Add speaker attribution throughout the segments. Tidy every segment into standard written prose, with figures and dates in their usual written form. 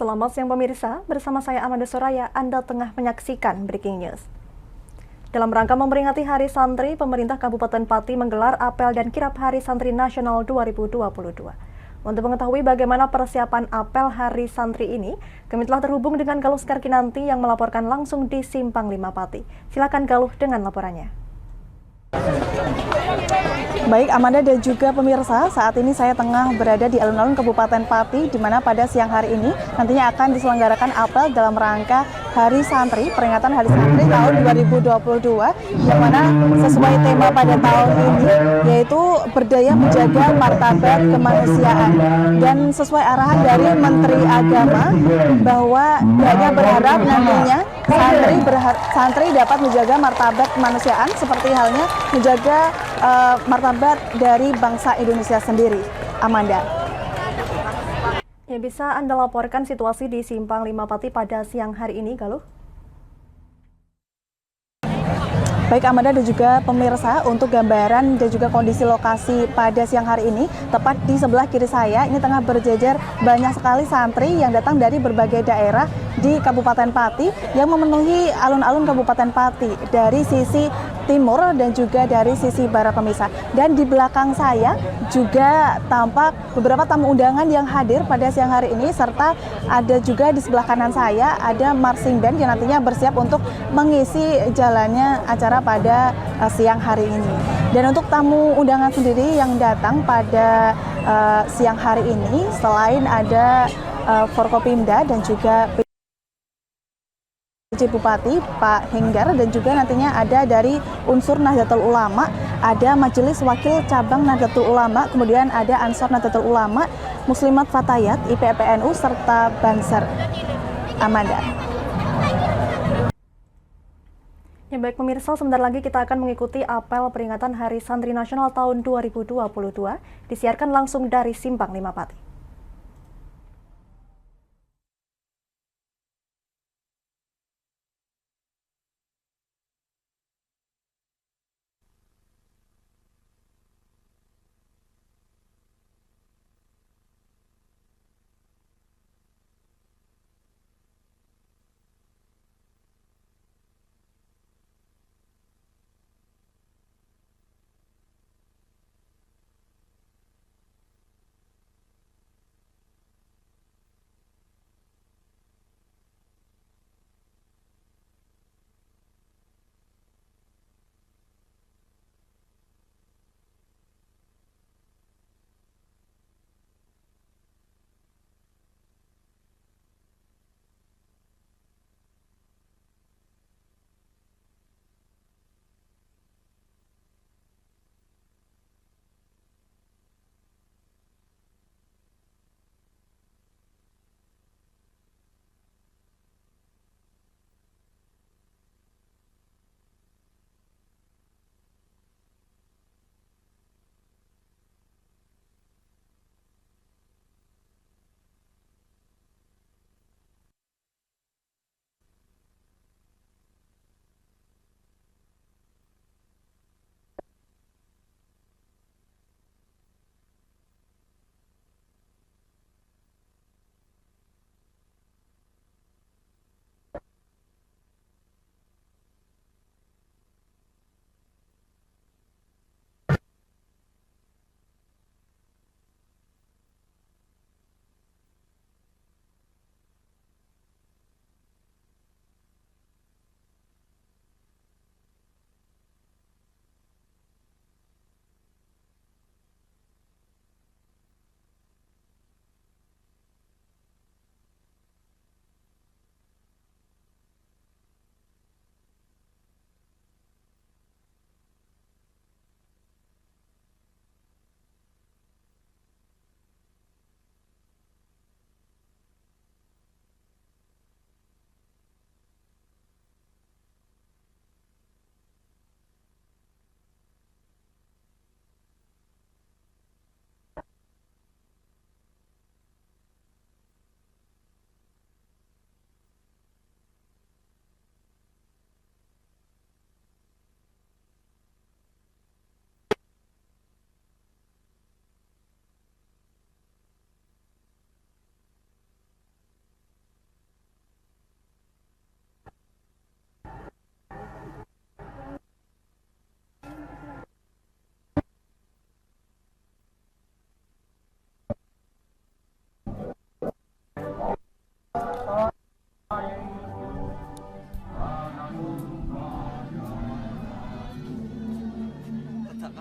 Speaker 1: Selamat siang pemirsa, bersama saya Amanda Soraya, Anda tengah menyaksikan Breaking News. Dalam rangka memperingati Hari Santri, pemerintah Kabupaten Pati menggelar apel dan kirap Hari Santri Nasional 2022. Untuk mengetahui bagaimana persiapan apel Hari Santri ini, kami telah terhubung dengan Galuh Skarkinanti yang melaporkan langsung di Simpang 5 Pati. Silakan Galuh dengan laporannya.
Speaker 2: Baik Amanda dan juga pemirsa, saat ini saya tengah berada di alun-alun Kabupaten Pati, di mana pada siang hari ini nantinya akan diselenggarakan apel dalam rangka Hari Santri, peringatan Hari Santri tahun 2022, yang mana sesuai tema pada tahun ini, yaitu berdaya menjaga martabat kemanusiaan. Dan sesuai arahan dari Menteri Agama, bahwa pihaknya berharap nantinya santri dapat menjaga martabat kemanusiaan, seperti halnya menjaga martabat dari bangsa Indonesia sendiri. Amanda.
Speaker 1: Ya, bisa Anda laporkan situasi di Simpang 5 Pati pada siang hari ini, Galuh?
Speaker 2: Baik Amanda dan juga pemirsa, untuk gambaran dan juga kondisi lokasi pada siang hari ini, tepat di sebelah kiri saya, ini tengah berjejer banyak sekali santri yang datang dari berbagai daerah di Kabupaten Pati yang memenuhi alun-alun Kabupaten Pati dari sisi timur dan juga dari sisi barat pemirsa. Dan di belakang saya juga tampak beberapa tamu undangan yang hadir pada siang hari ini, serta ada juga di sebelah kanan saya ada marching band yang nantinya bersiap untuk mengisi jalannya acara pada siang hari ini. Dan untuk tamu undangan sendiri yang datang pada siang hari ini, selain ada Forkopimda dan juga PJ Bupati Pak Henggar, dan juga nantinya ada dari unsur Nahdlatul Ulama, ada Majelis Wakil Cabang Nahdlatul Ulama, kemudian ada Ansor Nahdlatul Ulama, Muslimat Fatayat, IPPNU, serta Banser. Amanda.
Speaker 1: Ya baik pemirsa, sebentar lagi kita akan mengikuti apel peringatan Hari Santri Nasional tahun 2022, disiarkan langsung dari Simpang 5 Pati.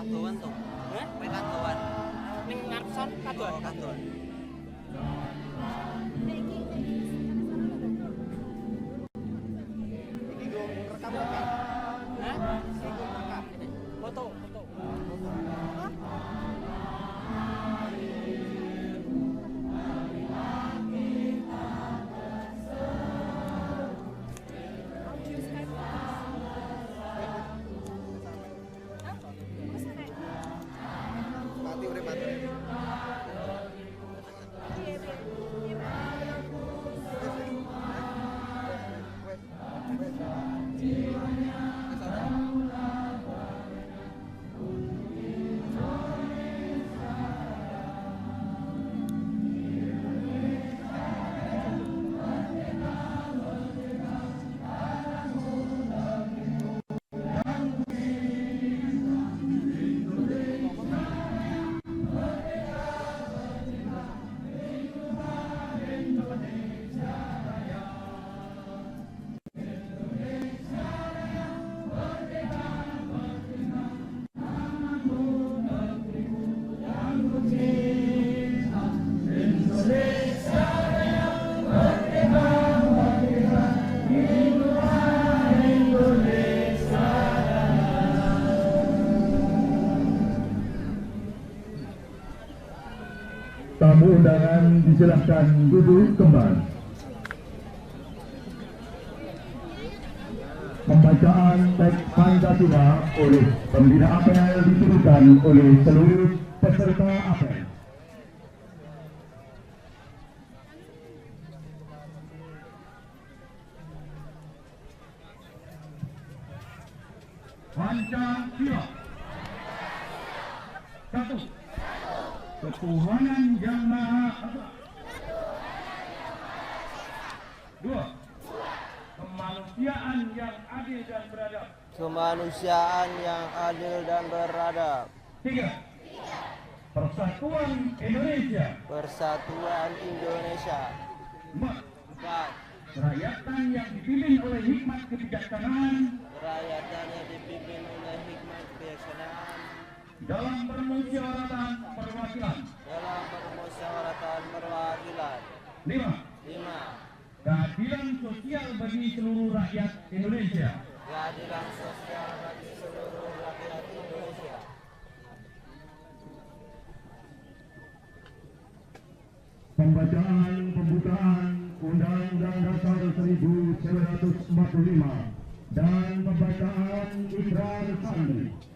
Speaker 3: Kadoan to. Hah? Kowe kadoan. Ning ngarepsan kadoan. Kadoan. Iki go rekam. Hah? Iki go rekam. Foto. Mati urip mati.
Speaker 4: Tamu undangan disilahkan duduk kembali. Pembacaan teks Pancasila oleh pembina apel ditujukan oleh seluruh peserta apel. Pancasila. 1. Ketuhanan Yang Maha Esa. 2. Kemanusiaan yang adil dan beradab.
Speaker 3: Kemanusiaan yang adil dan beradab.
Speaker 4: 3. Persatuan Indonesia.
Speaker 3: Persatuan Indonesia.
Speaker 4: 4.
Speaker 3: 4.
Speaker 4: Kerakyatan yang dipimpin oleh hikmat kebijaksanaan
Speaker 3: Kerakyatan yang dipimpin oleh hikmat kebijaksanaan
Speaker 4: dalam permusyawaratan perwakilan.
Speaker 3: dalam permusyawaratan perwakilan.
Speaker 4: 5.
Speaker 3: 5.
Speaker 4: Keadilan sosial bagi seluruh rakyat Indonesia.
Speaker 3: Keadilan sosial bagi seluruh rakyat Indonesia.
Speaker 4: Pembacaan pembukaan Undang-Undang Dasar 1945 dan pembacaan Ikrar Santri.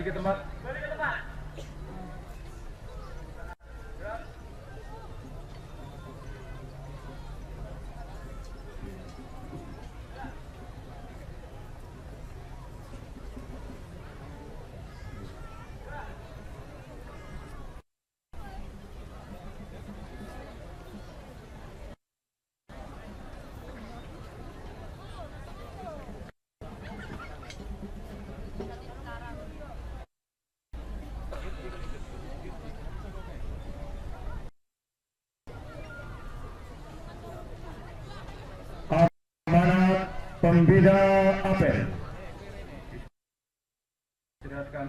Speaker 4: Kembali ke tempat. Amanat pembina apel. Silakan.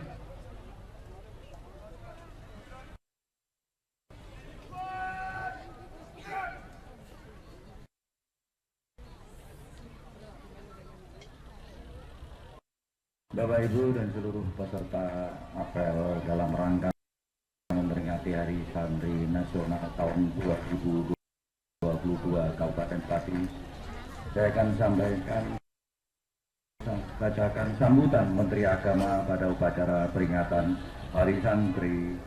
Speaker 4: Bapak Ibu dan seluruh peserta apel dalam rangka memperingati Hari Santri Nasional tahun 2022 Kabupaten Pati, saya akan bacakan sambutan Menteri Agama pada upacara peringatan Hari Santri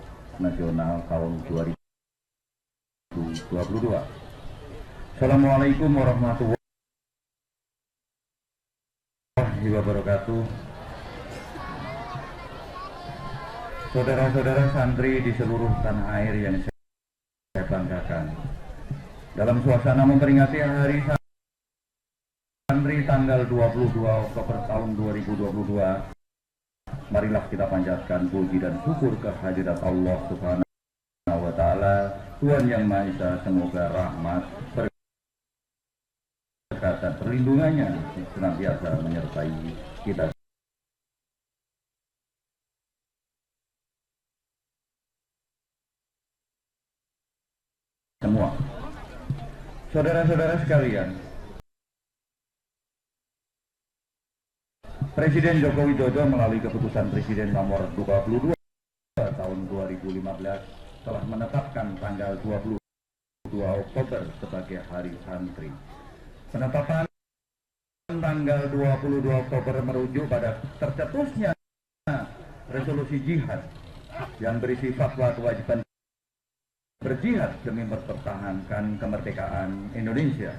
Speaker 4: Nasional tahun 2022. Assalamualaikum warahmatullahi wabarakatuh. Saudara-saudara santri di seluruh tanah air yang saya banggakan, dalam suasana memperingati Hari Santri tanggal 22 Oktober tahun 2022, marilah kita panjatkan puji dan syukur kehadirat Allah Subhanahu wa Ta'ala, Tuhan Yang Maha Esa. Semoga rahmat, berkat dan perlindungannya senantiasa menyertai kita semua. Saudara-saudara sekalian, Presiden Joko Widodo melalui keputusan Presiden nomor 22 tahun 2015 telah menetapkan tanggal 22 Oktober sebagai Hari Santri. Penetapan tanggal 22 Oktober merujuk pada tercetusnya resolusi jihad yang berisi fatwa kewajiban berjihad demi mempertahankan kemerdekaan Indonesia.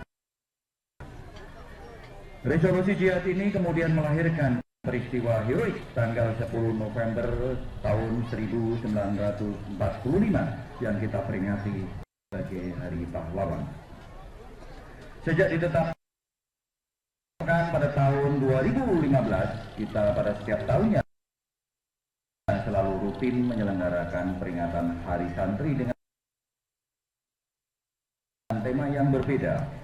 Speaker 4: Resolusi jihad ini kemudian melahirkan peristiwa heroik tanggal 10 November tahun 1945 yang kita peringati sebagai Hari Pahlawan. Sejak ditetapkan pada tahun 2015, kita pada setiap tahunnya selalu rutin menyelenggarakan peringatan Hari Santri dengan tema yang berbeda.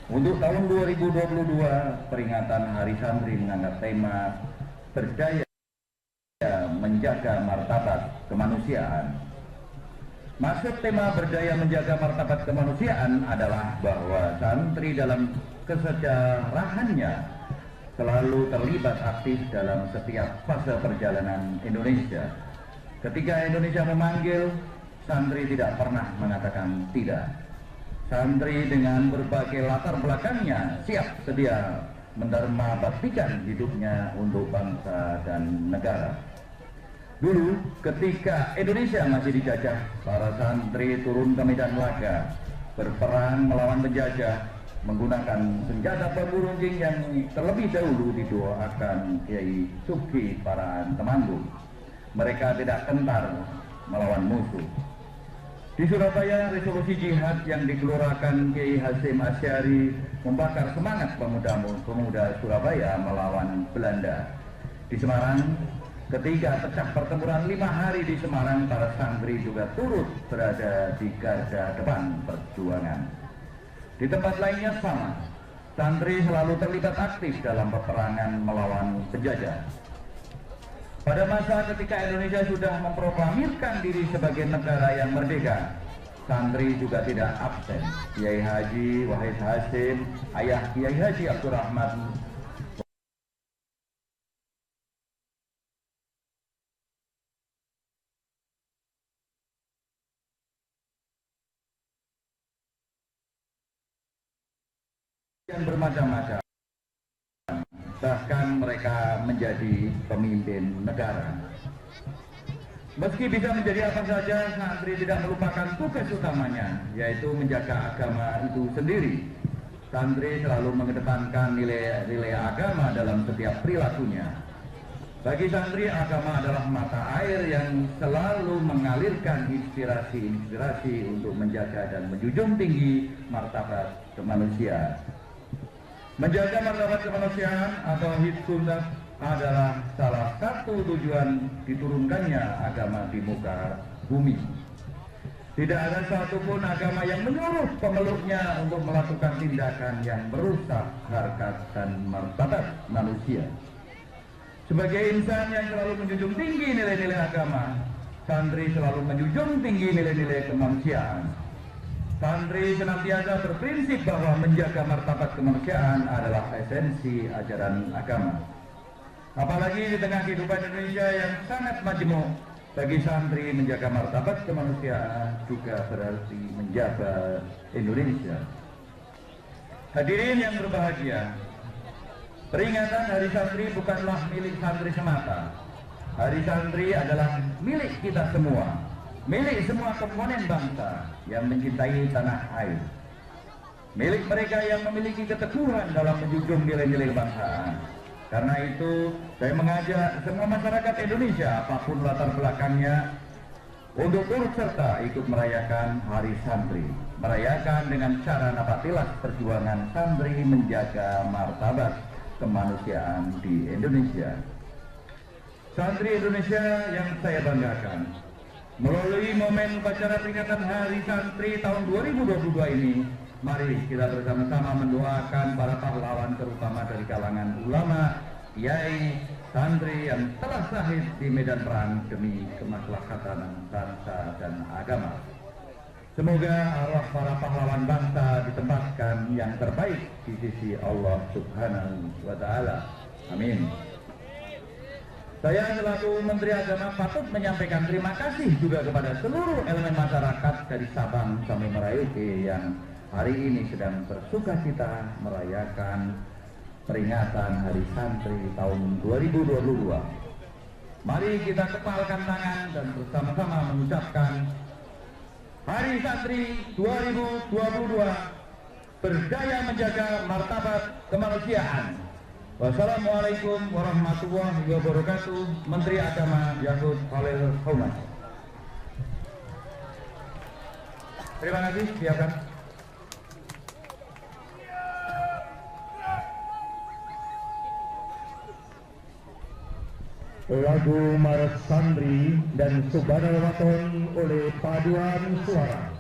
Speaker 4: Untuk tahun 2022, peringatan Hari Santri mengangkat tema berdaya menjaga martabat kemanusiaan. Maksud tema berdaya menjaga martabat kemanusiaan adalah bahwa santri dalam kesejarahannya selalu terlibat aktif dalam setiap fase perjalanan Indonesia. Ketika Indonesia memanggil, santri tidak pernah mengatakan tidak. Santri dengan berbagai latar belakangnya siap sedia menderma baktikan hidupnya untuk bangsa dan negara. Dulu ketika Indonesia masih dijajah, para santri turun ke medan laga, berperang melawan penjajah menggunakan senjata bambu runcing yang terlebih dahulu didoakan Kiai Sugi para Temanggung. Mereka tidak gentar melawan musuh. Di Surabaya, resolusi jihad yang dikeluarkan Kiai Hasyim Asy'ari membakar semangat pemuda Surabaya melawan Belanda. Di Semarang, ketika pecah pertempuran 5 hari di Semarang, para santri juga turut berada di garda depan perjuangan. Di tempat lainnya sama, santri selalu terlibat aktif dalam peperangan melawan penjajah. Pada masa ketika Indonesia sudah memproklamirkan diri sebagai negara yang merdeka, santri juga tidak absen. Kiai Haji Wahid Hasyim, ayah Kiai Haji Abdurrahman yang bermacam-macam. Bahkan mereka menjadi pemimpin negara. Meski bisa menjadi apa saja, santri tidak melupakan tugas utamanya, yaitu menjaga agama itu sendiri. Santri selalu mengedepankan nilai-nilai agama dalam setiap perilakunya. Bagi santri, agama adalah mata air yang selalu mengalirkan inspirasi-inspirasi untuk menjaga dan menjunjung tinggi martabat kemanusiaan. Menjaga martabat kemanusiaan atau hifdzullah adalah salah satu tujuan diturunkannya agama di muka bumi. Tidak ada satupun agama yang menyuruh pemeluknya untuk melakukan tindakan yang merusak harkat dan martabat manusia. Sebagai insan yang selalu menjunjung tinggi nilai-nilai agama, santri selalu menjunjung tinggi nilai-nilai kemanusiaan. Santri senantiasa berprinsip bahwa menjaga martabat kemanusiaan adalah esensi ajaran agama. Apalagi di tengah kehidupan Indonesia yang sangat majemuk, bagi santri menjaga martabat kemanusiaan juga berarti menjaga Indonesia. Hadirin yang berbahagia, peringatan Hari Santri bukanlah milik santri semata. Hari Santri adalah milik kita semua, milik semua komponen bangsa yang mencintai tanah air, milik mereka yang memiliki keteguhan dalam menjunjung nilai-nilai kebangsaan. Karena itu, saya mengajak semua masyarakat Indonesia, apapun latar belakangnya, untuk turut serta ikut merayakan Hari Santri. Merayakan dengan cara napatilas perjuangan santri menjaga martabat kemanusiaan di Indonesia. Santri Indonesia yang saya banggakan, melalui momen upacara peringatan Hari Santri tahun 2022 ini, mari kita bersama-sama mendoakan para pahlawan, terutama dari kalangan ulama, kiai, santri yang telah syahid di medan perang demi kemaslahatan bangsa dan agama. Semoga arwah para pahlawan bangsa ditempatkan yang terbaik di sisi Allah Subhanahu wa Ta'ala. Amin. Saya selaku Menteri Agama patut menyampaikan terima kasih juga kepada seluruh elemen masyarakat dari Sabang sampai Merauke yang hari ini sedang bersukacita merayakan peringatan Hari Santri tahun 2022. Mari kita kepalkan tangan dan bersama-sama mengucapkan Hari Santri 2022 berdaya menjaga martabat kemanusiaan. Wassalamualaikum warahmatullahi wabarakatuh. Menteri Agama Yakut Khalil Qauman. Terima kasih, siapkan.
Speaker 5: Lagu Maret Santri dan Subhanal Waton oleh paduan suara.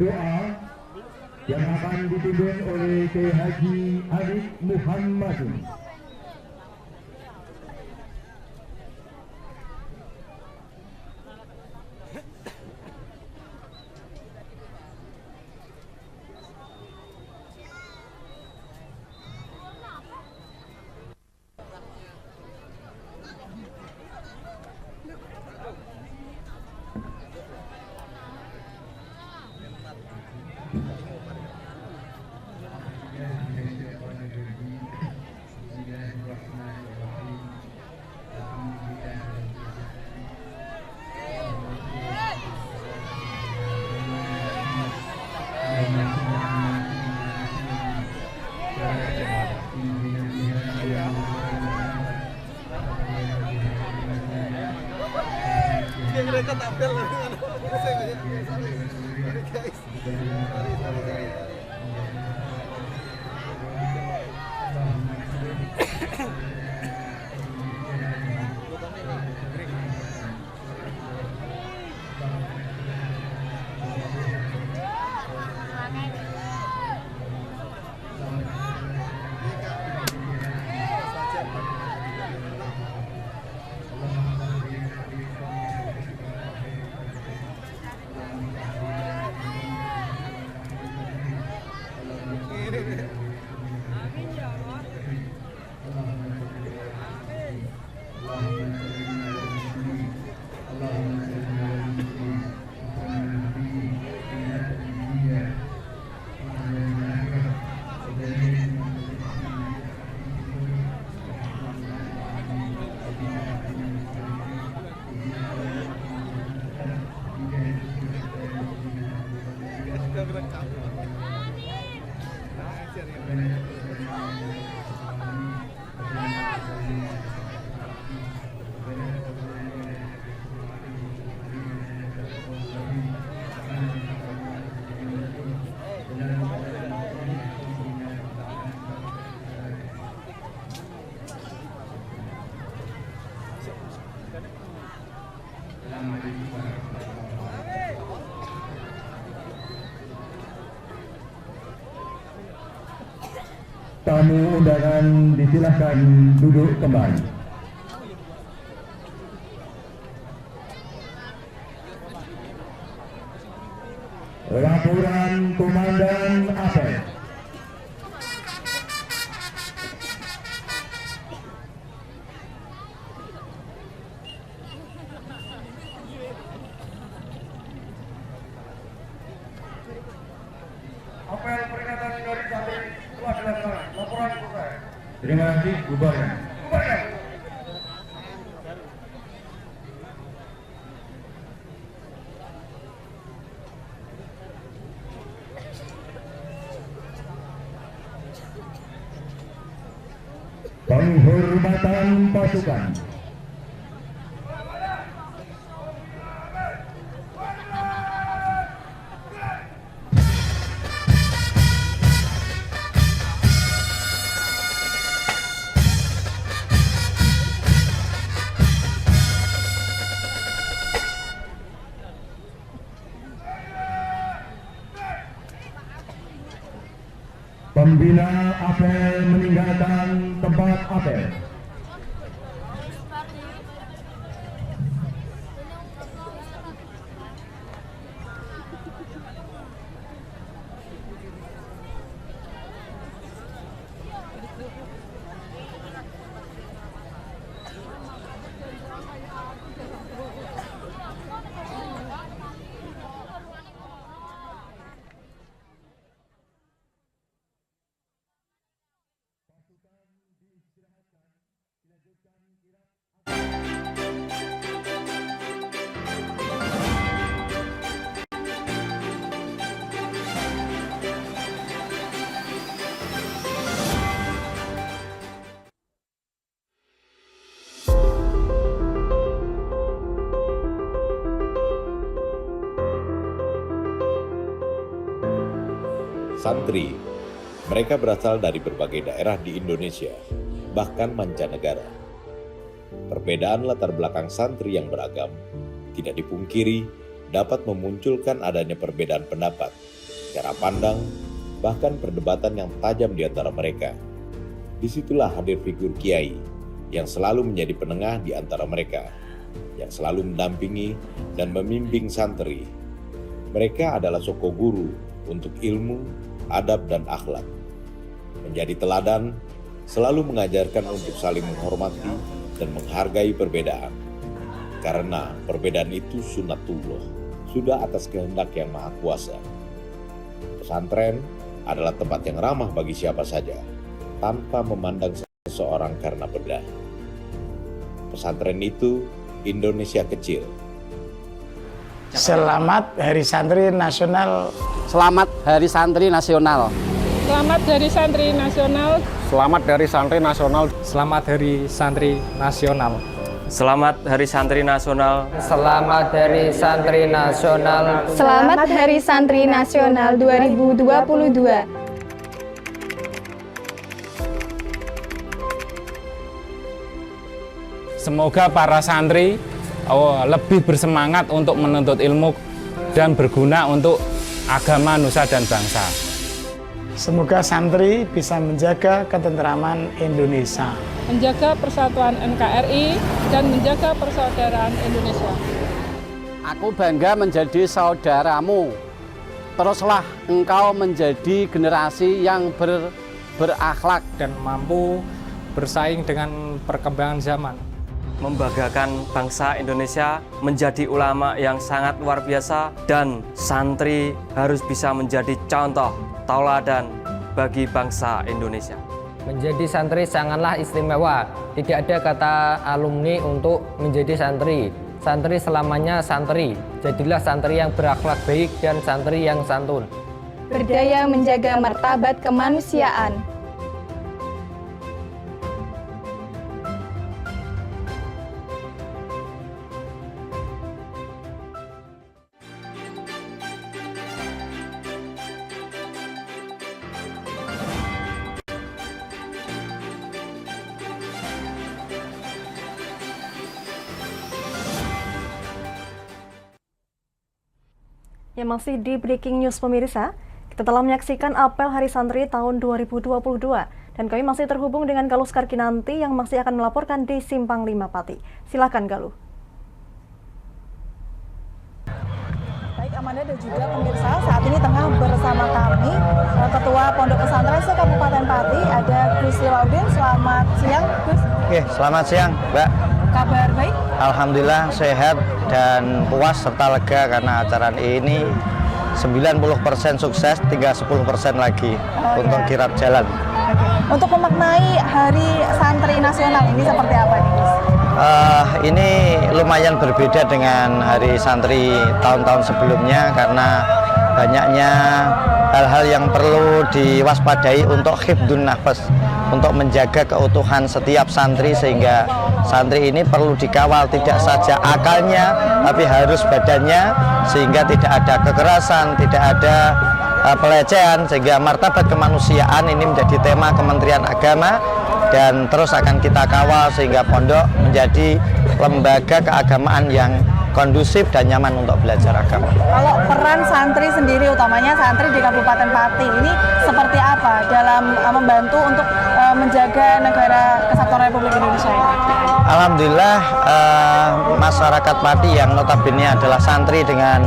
Speaker 5: doa yang akan dipimpin oleh Kiai Haji Arif Muhammadun. Tamu undangan disilahkan duduk kembali. Laporan Komandan Apel.
Speaker 6: Apel peringatan dari santri telah dilaksanakan. Laporan selesai.
Speaker 5: Terima kasih, bubarkan.
Speaker 6: Bubarkan.
Speaker 5: Penghormatan pasukan. Pembina apel meninggalkan tempat apel.
Speaker 7: Santri, mereka berasal dari berbagai daerah di Indonesia, bahkan mancanegara. Perbedaan latar belakang santri yang beragam tidak dipungkiri dapat memunculkan adanya perbedaan pendapat cara pandang, bahkan perdebatan yang tajam di antara mereka. Disitulah hadir figur kiai yang selalu menjadi penengah di antara mereka, yang selalu mendampingi dan membimbing santri. Mereka adalah soko guru untuk ilmu, adab, dan akhlak. Menjadi teladan, selalu mengajarkan untuk saling menghormati dan menghargai perbedaan. Karena perbedaan itu sunnatullah, sudah atas kehendak yang maha kuasa. Pesantren adalah tempat yang ramah bagi siapa saja, tanpa memandang seseorang karena beda. Pesantren itu Indonesia kecil.
Speaker 8: Selamat Hari Santri Nasional.
Speaker 3: Selamat Hari Santri Nasional.
Speaker 9: Selamat Hari Santri Nasional.
Speaker 10: Selamat Hari Santri Nasional.
Speaker 11: Selamat Hari Santri Nasional.
Speaker 12: Selamat Hari Santri Nasional.
Speaker 13: Selamat Hari Santri Nasional.
Speaker 14: Selamat Hari Santri Nasional 2022.
Speaker 11: Semoga para santri lebih bersemangat untuk menuntut ilmu dan berguna untuk agama, nusa, dan bangsa.
Speaker 8: Semoga santri bisa menjaga ketentraman Indonesia,
Speaker 9: menjaga persatuan NKRI, dan menjaga persaudaraan Indonesia.
Speaker 3: Aku bangga menjadi saudaramu. Teruslah engkau menjadi generasi yang berakhlak
Speaker 11: dan mampu bersaing dengan perkembangan zaman.
Speaker 12: Membanggakan bangsa Indonesia, menjadi ulama yang sangat luar biasa, dan santri harus bisa menjadi contoh tauladan bagi bangsa Indonesia.
Speaker 13: Menjadi santri sangatlah istimewa. Tidak ada kata alumni untuk menjadi santri. Santri selamanya santri. Jadilah santri yang berakhlak baik dan santri yang santun.
Speaker 14: Berdaya menjaga martabat kemanusiaan.
Speaker 1: Yang masih di Breaking News pemirsa, kita telah menyaksikan apel Hari Santri tahun 2022 dan kami masih terhubung dengan Galuh Skarkinanti yang masih akan melaporkan di Simpang 5 Pati. Silakan Galuh.
Speaker 2: Baik Amanda dan juga pemirsa, saat ini tengah bersama kami Ketua Pondok Pesantren se-Kabupaten Pati, ada Gus Liwaudin. Selamat siang Gus.
Speaker 10: Oke, selamat siang Mbak.
Speaker 2: Kabar baik?
Speaker 10: Alhamdulillah sehat dan puas serta lega karena acara ini 90% sukses, tinggal 10% lagi untuk kirap jalan.
Speaker 2: Untuk memaknai Hari Santri Nasional ini seperti apa nih Gus?
Speaker 10: Ini lumayan berbeda dengan Hari Santri tahun-tahun sebelumnya karena banyaknya hal-hal yang perlu diwaspadai untuk hifdun nafas, untuk menjaga keutuhan setiap santri, sehingga santri ini perlu dikawal tidak saja akalnya tapi harus badannya, sehingga tidak ada kekerasan, tidak ada pelecehan, sehingga martabat kemanusiaan ini menjadi tema Kementerian Agama dan terus akan kita kawal sehingga pondok menjadi lembaga keagamaan yang kondusif dan nyaman untuk belajar agama.
Speaker 2: Kalau peran santri sendiri, utamanya santri di Kabupaten Pati ini seperti apa dalam membantu untuk menjaga negara kesatuan Republik Indonesia ini?
Speaker 10: Alhamdulillah masyarakat Pati yang notabene adalah santri dengan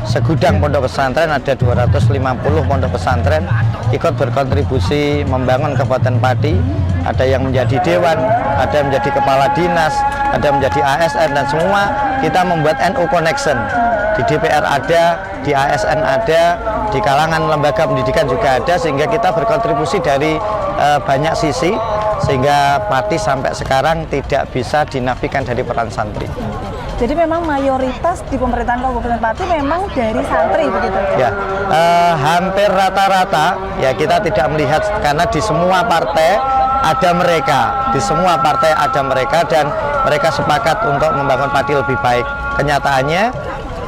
Speaker 10: segudang pondok pesantren, ada 250 pondok pesantren ikut berkontribusi membangun Kabupaten Pati. Ada yang menjadi dewan, ada yang menjadi kepala dinas, ada yang menjadi ASN, dan semua kita membuat NU Connection. Di DPR ada, di ASN ada, di kalangan lembaga pendidikan juga ada, sehingga kita berkontribusi dari banyak sisi, sehingga Pati sampai sekarang tidak bisa dinafikan dari peran santri.
Speaker 2: Jadi memang mayoritas di pemerintahan Kabupaten Pati memang dari santri begitu
Speaker 10: ya? Hampir rata-rata ya, kita tidak melihat karena di semua partai ada mereka, di semua partai ada mereka dan mereka sepakat untuk membangun Pati lebih baik. Kenyataannya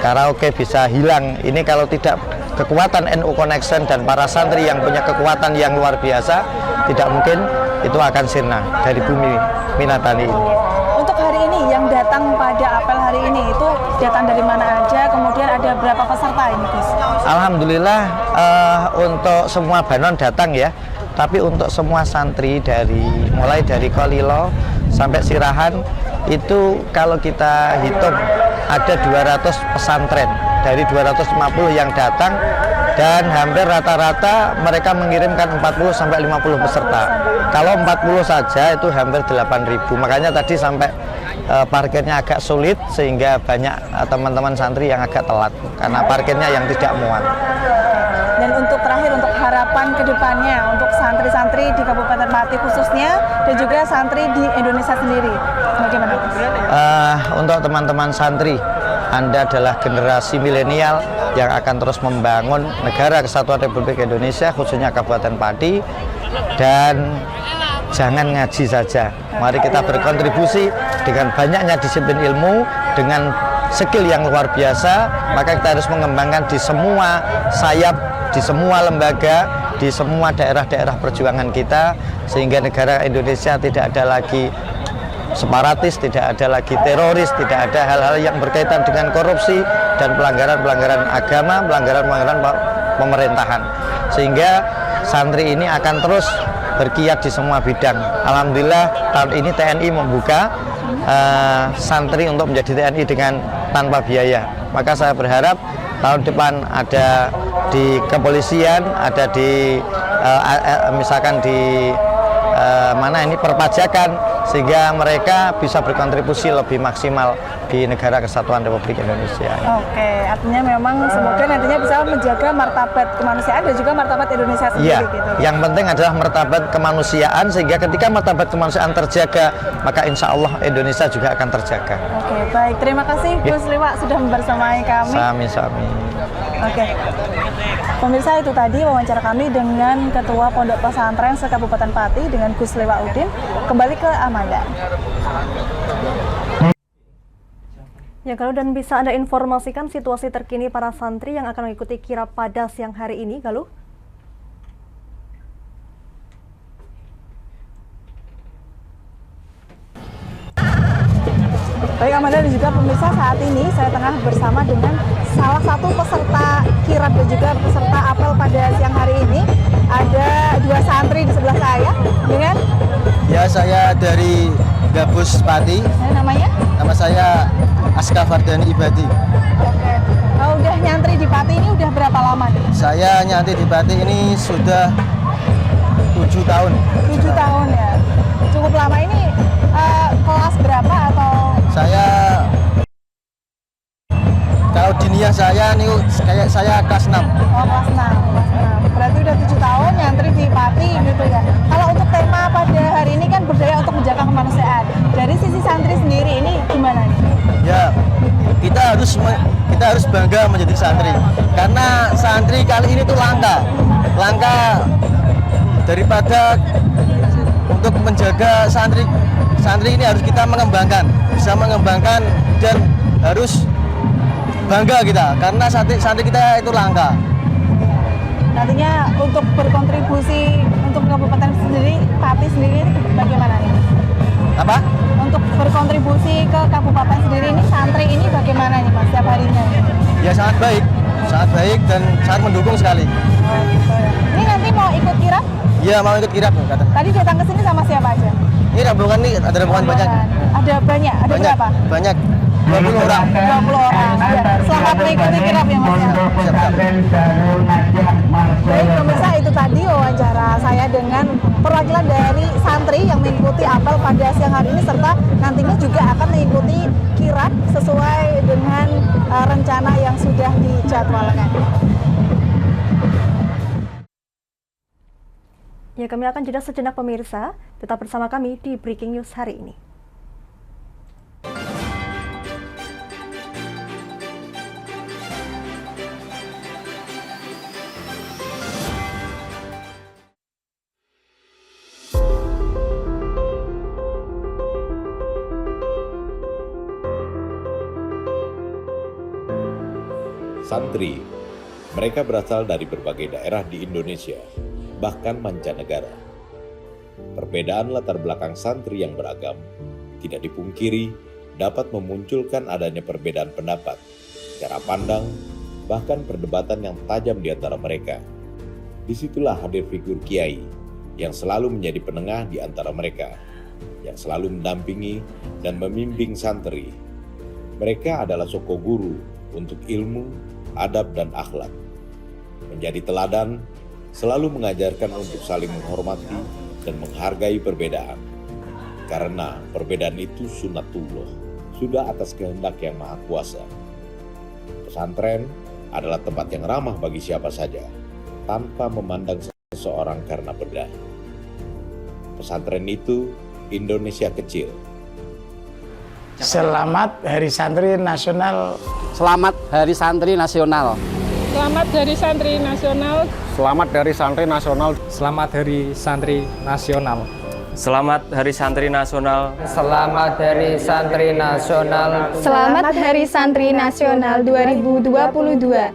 Speaker 10: karaoke bisa hilang ini kalau tidak kekuatan NU Connection dan para santri yang punya kekuatan yang luar biasa, tidak mungkin itu akan sirna dari bumi Minatani ini.
Speaker 2: Untuk hari ini yang datang pada apel hari ini itu datang dari mana aja, kemudian ada berapa peserta ini Gus?
Speaker 10: Alhamdulillah untuk semua banon datang ya. Tapi untuk semua santri mulai dari Kolilo sampai Sirahan itu kalau kita hitung ada 200 pesantren dari 250 yang datang dan hampir rata-rata mereka mengirimkan 40 sampai 50 peserta. Kalau 40 saja itu hampir 8.000. Makanya tadi sampai parkirnya agak sulit sehingga banyak teman-teman santri yang agak telat karena parkirnya yang tidak muat.
Speaker 2: Dan untuk terakhir, untuk harapan ke depannya untuk santri-santri di Kabupaten Pati khususnya dan juga santri di Indonesia sendiri, bagaimana Mas?
Speaker 10: Untuk teman-teman santri, Anda adalah generasi milenial yang akan terus membangun negara kesatuan Republik Indonesia khususnya Kabupaten Pati, dan jangan ngaji saja. Mari kita berkontribusi dengan banyaknya disiplin ilmu, dengan skill yang luar biasa, maka kita harus mengembangkan di semua sayap, di semua lembaga, di semua daerah-daerah perjuangan kita, sehingga negara Indonesia tidak ada lagi separatis, tidak ada lagi teroris, tidak ada hal-hal yang berkaitan dengan korupsi dan pelanggaran-pelanggaran agama, pelanggaran-pelanggaran pemerintahan, sehingga santri ini akan terus berkiat di semua bidang. Alhamdulillah tahun ini TNI membuka santri untuk menjadi TNI dengan tanpa biaya. Maka saya berharap tahun depan ada di kepolisian, ada di misalkan di perpajakan, sehingga mereka bisa berkontribusi lebih maksimal di negara kesatuan Republik Indonesia.
Speaker 2: Oke, artinya memang semoga nantinya bisa menjaga martabat kemanusiaan dan juga martabat Indonesia sendiri.
Speaker 10: Iya,
Speaker 2: gitu.
Speaker 10: Yang penting adalah martabat kemanusiaan, sehingga ketika martabat kemanusiaan terjaga, maka insya Allah Indonesia juga akan terjaga.
Speaker 2: Oke, baik. Terima kasih Gus Liwa sudah bersamai kami.
Speaker 10: Sami-sami.
Speaker 2: Oke. Pemirsa, itu tadi wawancara kami dengan Ketua Pondok Pesantren se-Kabupaten Pati dengan Gus Liwa Udin. Kembali ke Amanda.
Speaker 1: Ya, Galuh, dan bisa Anda informasikan situasi terkini para santri yang akan mengikuti kirap pada siang hari ini, Galuh?
Speaker 2: Baik Amanda dan juga pemirsa, saat ini saya tengah bersama dengan salah satu peserta kirap dan juga peserta apel pada siang hari ini. Ada dua santri di sebelah saya dengan...
Speaker 15: Ya, saya dari Gabus Pati.
Speaker 2: Namanya?
Speaker 15: Nama saya Aska Fardani Ibadi.
Speaker 2: Oke. Udah nyantri di Pati ini udah berapa lama nih?
Speaker 15: Saya nyantri di Pati ini sudah 7 tahun.
Speaker 2: 7 tahun ya. Cukup lama ini. Kelas berapa atau?
Speaker 15: Saya kalau diniyah saya nih kayak saya kelas 6.
Speaker 2: Oh, kelas 6. Berarti udah 7 tahun nyantri di Pati gitu ya. Kalau untuk tema pada hari ini kan berdaya untuk menjaga kemanusiaan. Dari sisi santri sendiri ini gimana nih?
Speaker 15: Ya, kita harus bangga menjadi santri. Karena santri kali ini tuh langka daripada untuk menjaga santri ini harus kita bisa mengembangkan dan harus bangga kita karena santri kita itu langka.
Speaker 2: Nantinya untuk berkontribusi untuk kabupaten sendiri, Pati sendiri ini bagaimana nih?
Speaker 15: Apa?
Speaker 2: Untuk berkontribusi ke kabupaten sendiri ini, santri ini bagaimana nih Mas setiap harinya?
Speaker 15: Ya sangat baik dan sangat mendukung sekali.
Speaker 2: Oh, gitu. Ini nanti mau ikut kirap?
Speaker 15: Iya, mau ikut kirap kata.
Speaker 2: Tadi datang ke sini sama siapa aja?
Speaker 15: Ini rombongan nih, ada rombongan banyak.
Speaker 2: Ada banyak, ada berapa?
Speaker 15: Banyak. 20 orang.
Speaker 2: 20 orang. Ya. Selamat mengikuti kirap ya Mas.
Speaker 15: Siap.
Speaker 2: Baik pemirsa, itu tadi wawancara saya dengan perwakilan dari santri yang mengikuti apel pada siang hari ini, serta nantinya juga akan mengikuti kirap sesuai dengan rencana yang sudah dijadwalkan.
Speaker 1: Ya, kami akan jeda sejenak pemirsa. Tetap bersama kami di Breaking News hari ini.
Speaker 7: Santri, mereka berasal dari berbagai daerah di Indonesia, bahkan mancanegara. Perbedaan latar belakang santri yang beragam tidak dipungkiri dapat memunculkan adanya perbedaan pendapat, cara pandang, bahkan perdebatan yang tajam di antara mereka. Disitulah hadir figur kiai yang selalu menjadi penengah di antara mereka, yang selalu mendampingi dan membimbing santri. Mereka adalah soko guru untuk ilmu, adab, dan akhlak. Menjadi teladan, selalu mengajarkan untuk saling menghormati dan menghargai perbedaan. Karena perbedaan itu sunnatullah, sudah atas kehendak yang maha kuasa. Pesantren adalah tempat yang ramah bagi siapa saja, tanpa memandang seseorang karena beda. Pesantren itu Indonesia kecil.
Speaker 8: Selamat Hari Santri Nasional.
Speaker 3: Selamat Hari Santri Nasional.
Speaker 9: Selamat Hari Santri Nasional.
Speaker 3: Selamat Hari Santri Nasional.
Speaker 13: Selamat Hari Santri Nasional.
Speaker 12: Selamat Hari Santri Nasional.
Speaker 13: Selamat Hari Santri Nasional.
Speaker 14: Selamat Hari Santri Nasional 2022.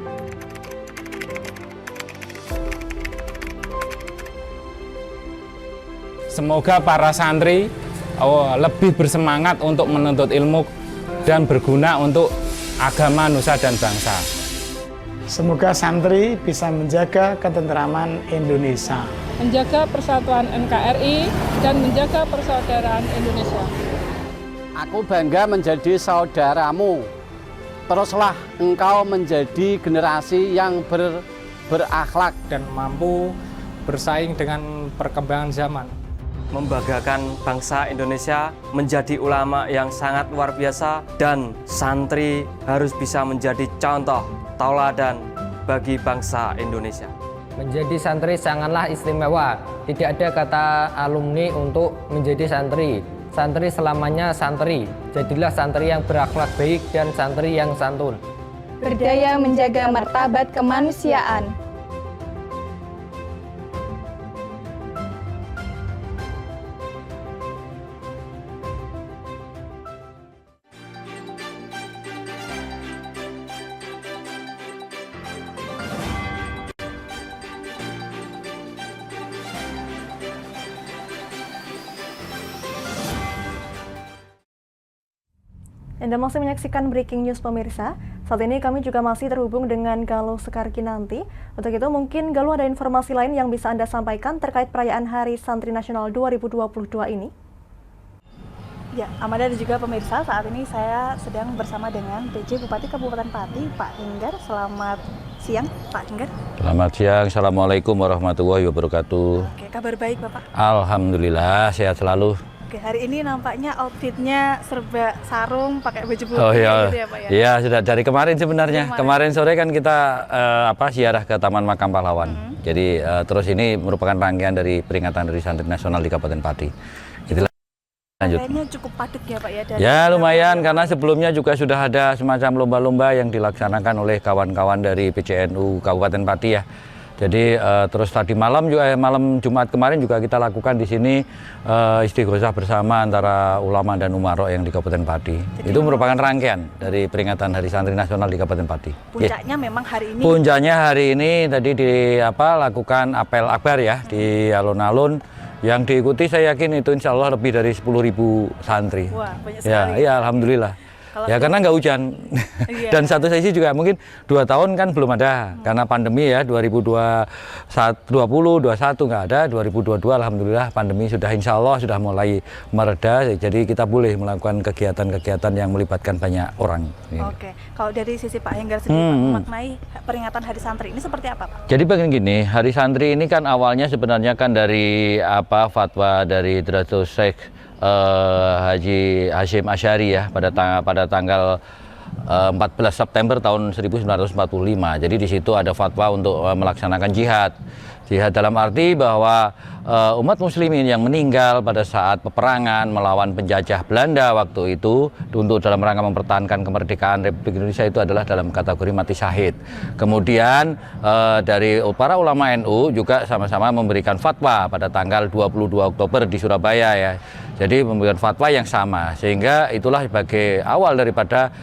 Speaker 11: Semoga para santri lebih bersemangat untuk menuntut ilmu dan berguna untuk agama, nusa, dan bangsa.
Speaker 8: Semoga santri bisa menjaga ketentraman Indonesia,
Speaker 9: Menjaga persatuan NKRI dan menjaga persaudaraan Indonesia.
Speaker 3: Aku bangga menjadi saudaramu. Teruslah engkau menjadi generasi yang berakhlak
Speaker 13: dan mampu bersaing dengan perkembangan zaman.
Speaker 12: Membanggakan bangsa Indonesia, menjadi ulama yang sangat luar biasa, dan santri harus bisa menjadi contoh tauladan bagi bangsa Indonesia.
Speaker 13: Menjadi santri sangatlah istimewa. Tidak ada kata alumni untuk menjadi santri. Santri selamanya santri. Jadilah santri yang berakhlak baik dan santri yang santun.
Speaker 14: Berdaya menjaga martabat kemanusiaan.
Speaker 1: Anda masih menyaksikan Breaking News pemirsa. Saat ini kami juga masih terhubung dengan Galuh Sekarkinanti. Untuk itu mungkin Galuh ada informasi lain yang bisa Anda sampaikan terkait perayaan Hari Santri Nasional 2022 ini?
Speaker 2: Ya, Amanda dan juga pemirsa, saat ini saya sedang bersama dengan PJ Bupati Kabupaten Pati, Pak Henggar. Selamat siang, Pak Henggar.
Speaker 16: Selamat siang, Assalamualaikum warahmatullahi wabarakatuh.
Speaker 2: Oke, kabar baik Bapak?
Speaker 16: Alhamdulillah, sehat selalu.
Speaker 2: Oke, hari ini nampaknya outfitnya serba sarung, pakai baju putih gitu ya Pak ya?
Speaker 16: Iya, sudah dari kemarin sebenarnya. Kemarin sore kan kita ziarah ke Taman Makam Pahlawan. Jadi terus ini merupakan rangkaian dari peringatan Hari Santri Nasional di Kabupaten Pati. Itulah lanjut.
Speaker 2: Kayaknya cukup padat ya Pak ya?
Speaker 16: Ya lumayan, karena sebelumnya juga sudah ada semacam lomba-lomba yang dilaksanakan oleh kawan-kawan dari PCNU Kabupaten Pati ya. Jadi terus tadi malam juga malam Jumat kemarin juga kita lakukan di sini istighosah bersama antara ulama dan umarok yang di Kabupaten Pati. Jadi itu merupakan rangkaian dari peringatan Hari Santri Nasional di Kabupaten Pati.
Speaker 2: Puncaknya memang hari ini.
Speaker 16: Puncaknya hari ini tadi lakukan apel akbar ya di alun-alun yang diikuti saya yakin itu insya Allah lebih dari 10.000 santri.
Speaker 2: Wah, banyak sekali.
Speaker 16: Ya alhamdulillah. Ya karena nggak hujan. Iya. Dan satu sisi juga mungkin 2 tahun kan belum ada karena pandemi ya 2020 21 nggak ada, 2022 alhamdulillah pandemi sudah insya Allah sudah mulai mereda, jadi kita boleh melakukan kegiatan-kegiatan yang melibatkan banyak orang.
Speaker 2: Oke, kalau dari sisi Pak Henggar sendiri memaknai peringatan Hari Santri ini seperti apa Pak?
Speaker 16: Jadi bagian gini, Hari Santri ini kan awalnya sebenarnya kan dari fatwa dari Hidratus Syekh Haji Hashim Asy'ari ya pada tanggal 14 September tahun 1945. Jadi di situ ada fatwa untuk melaksanakan jihad. Jihad dalam arti bahwa umat muslimin yang meninggal pada saat peperangan melawan penjajah Belanda waktu itu untuk dalam rangka mempertahankan kemerdekaan Republik Indonesia itu adalah dalam kategori mati syahid. Kemudian dari para ulama NU juga sama-sama memberikan fatwa pada tanggal 22 Oktober di Surabaya ya. Jadi memberikan fatwa yang sama, sehingga itulah sebagai awal daripada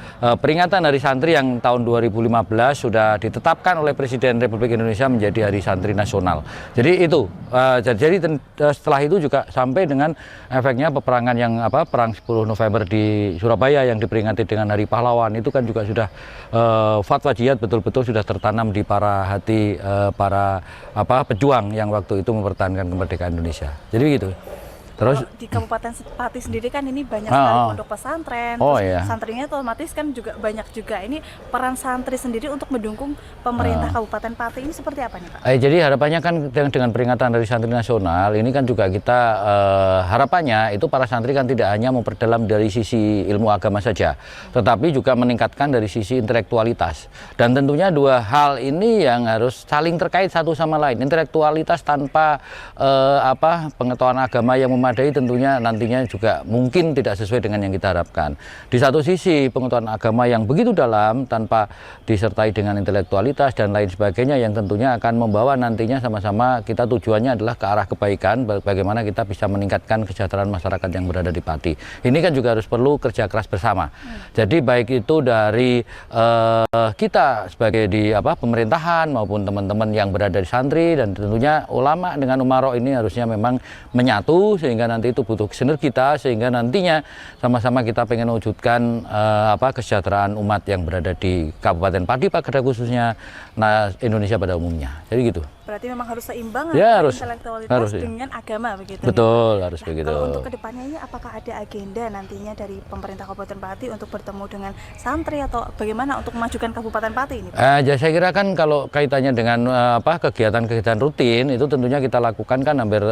Speaker 16: peringatan Hari Santri yang tahun 2015 sudah ditetapkan oleh Presiden Republik Indonesia menjadi Hari Santri Nasional. Jadi itu, setelah itu juga sampai dengan efeknya peperangan yang perang 10 November di Surabaya yang diperingati dengan Hari Pahlawan, itu kan juga sudah fatwa jihad betul-betul sudah tertanam di para hati para pejuang yang waktu itu mempertahankan kemerdekaan Indonesia. Jadi gitu. Terus
Speaker 2: di Kabupaten Pati sendiri kan ini banyak sekali pondok pesantren, santrinya otomatis kan juga banyak juga. Ini peran santri sendiri untuk mendukung pemerintah Kabupaten Pati ini seperti apa nih Pak?
Speaker 16: Jadi harapannya kan dengan peringatan Hari Santri Nasional ini kan juga kita harapannya itu para santri kan tidak hanya memperdalam dari sisi ilmu agama saja, tetapi juga meningkatkan dari sisi intelektualitas. Dan tentunya dua hal ini yang harus saling terkait satu sama lain. Intelektualitas tanpa pengetahuan agama yang memadai tentunya nantinya juga mungkin tidak sesuai dengan yang kita harapkan. Di satu sisi pengetahuan agama yang begitu dalam tanpa disertai dengan intelektualitas dan lain sebagainya yang tentunya akan membawa nantinya sama-sama kita tujuannya adalah ke arah kebaikan, bagaimana kita bisa meningkatkan kesejahteraan masyarakat yang berada di Pati. Ini kan juga harus perlu kerja keras bersama. Jadi baik itu dari kita sebagai di pemerintahan maupun teman-teman yang berada di santri dan tentunya ulama dengan umarok ini harusnya memang menyatu sehingga nanti itu butuh sinergitas sehingga nantinya sama-sama kita pengen mewujudkan kesejahteraan umat yang berada di Kabupaten Pati pada khususnya Indonesia pada umumnya. Jadi gitu.
Speaker 2: Berarti memang harus seimbang intelektualitas dengan agama begitu.
Speaker 16: Betul, harus begitu.
Speaker 2: Kalau untuk kedepannya ini apakah ada agenda nantinya dari pemerintah Kabupaten Pati untuk bertemu dengan santri atau bagaimana untuk memajukan Kabupaten Pati ini?
Speaker 16: Saya kira kan kalau kaitannya dengan kegiatan-kegiatan rutin itu tentunya kita lakukan kan hampir